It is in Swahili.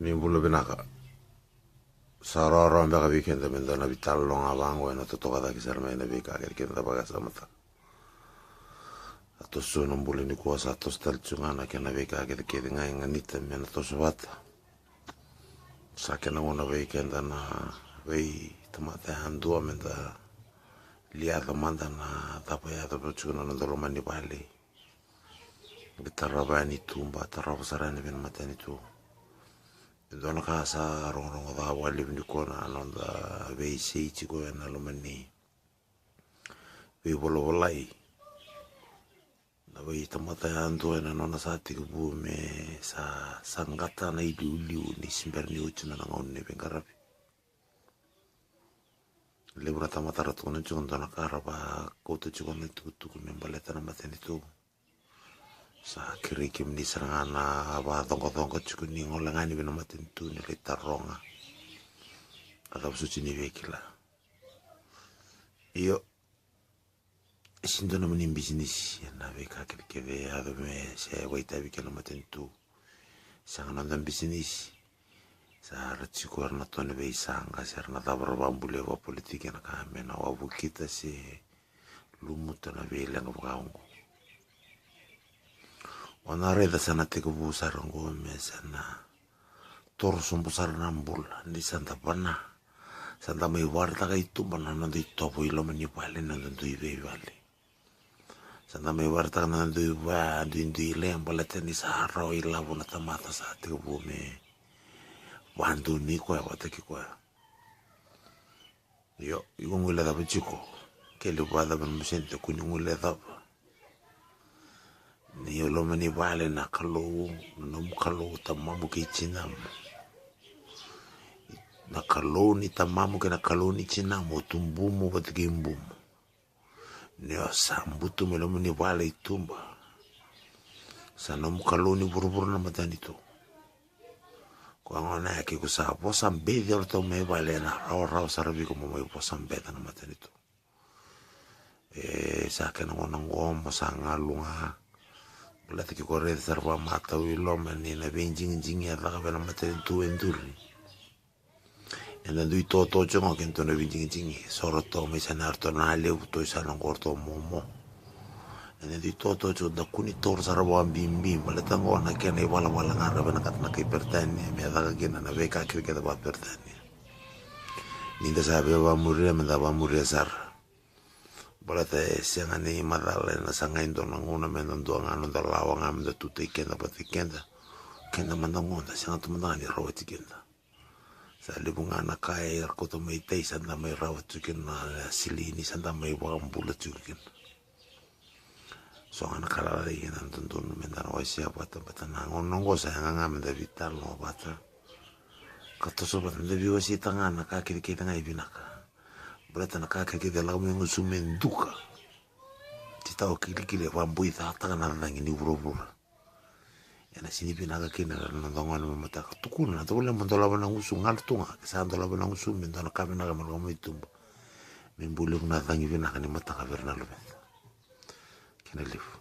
Nimbulo binaka. Saroro ambeka weekend mendo na vitalo nga bango na totoka da kisarma na bika kenda baga samata. Ato so numbuli ni kuasa ato stal chungana kena bika keda ngai nganita mena to sobata. Sa kena ngona weekend na wei tamata handua menda liada manda na tapaya to chungana na dolo mani bali. Gitarabani tumba tarabasarani ben matani tu. Dona casa rongo da wali ni kona anonda vei sei chico na lomani vei bolo volai na vei tamata ando na nona sati ku me sa sangata na idu ni simperni uchuna na ngonne bengarapi lebra tamata ratu na chunga dona karaba koto chico na tu me baleta na mateni tu sa kirikim ni serangana aba tongko cukup ni ngolangani bina matentu ni litaronga atau suci ni vekila iyo isindo na mani bisnis na veka kebe ado me se waita bikela matentu sangana dan bisnis sa ratiko arna tone be sanga serna tabra bambule wa politik na kame na wabu kita se lumut na vela ngabango Ona reda sana te kubu sarango me sana torsum busar nambul di santa pana santa mai warta ka itu bana nanti topo ilo mani pale nanti ibe vale santa mai warta nanti wa di ile ambala teni saro ila bona tamata sa te kubu me wandu ni kwa wata ki kwa yo ngule da chiko ke lu bada ban musente kunyungule da ni oloma ni vale na kalou nomu kalou tamamu ke chinam na kalou ni tamamu ke na kalou ni chinam o tumbumu batigimbumu ni osambutu meloma ni vale itumba sa nomu kalou ni buruburu na matani tu kwa ngona yake kusa posa mbedi orto me vale na rao sarabi como me posa mbeda na matani tu sa ke na ngona ngoma sa ngalunga Lati ki korre sarva mata wilo mani na benjing ya la kabela mata tu enduri. Enda dui to chongo kento na benjing soro to me sanar to na le to sana gorto momo. Enda dui to cho da kuni tor sarva bimbi malata ngona kene wala ngara bana katna kai pertani me da gena na beka kirke da ba pertani. Ninda sabe ba muria me da ba muria sar. Balata sianga ni madale na sanga indo na ngona mendo ngano da lawa ngam da tutte kenda patikenda kenda mandongo da sianga tumandani rawati kenda sa libunga na kai ko to mai tei sanda mai rawati kenda silini sanda mai wambula tukin so ana kala de ina tundun menda no sia pata na ngono sa ngam da vital no bata kato so bata de biwa si tangana ka kiri ngai binaka Berata na kaka kide lau mengu sumenduka. Tita o kili wambui thata na nangi ni urobura. Yana sini pinaga kina na ndongoana mataka. Tukuna na tole mondola wana ngusu ngaltunga. Kisa andola wana ngusu mendana kame naga margamo itumba. Membuli kuna thangi pinaga ni mataka verna lubenda. Kina lifu.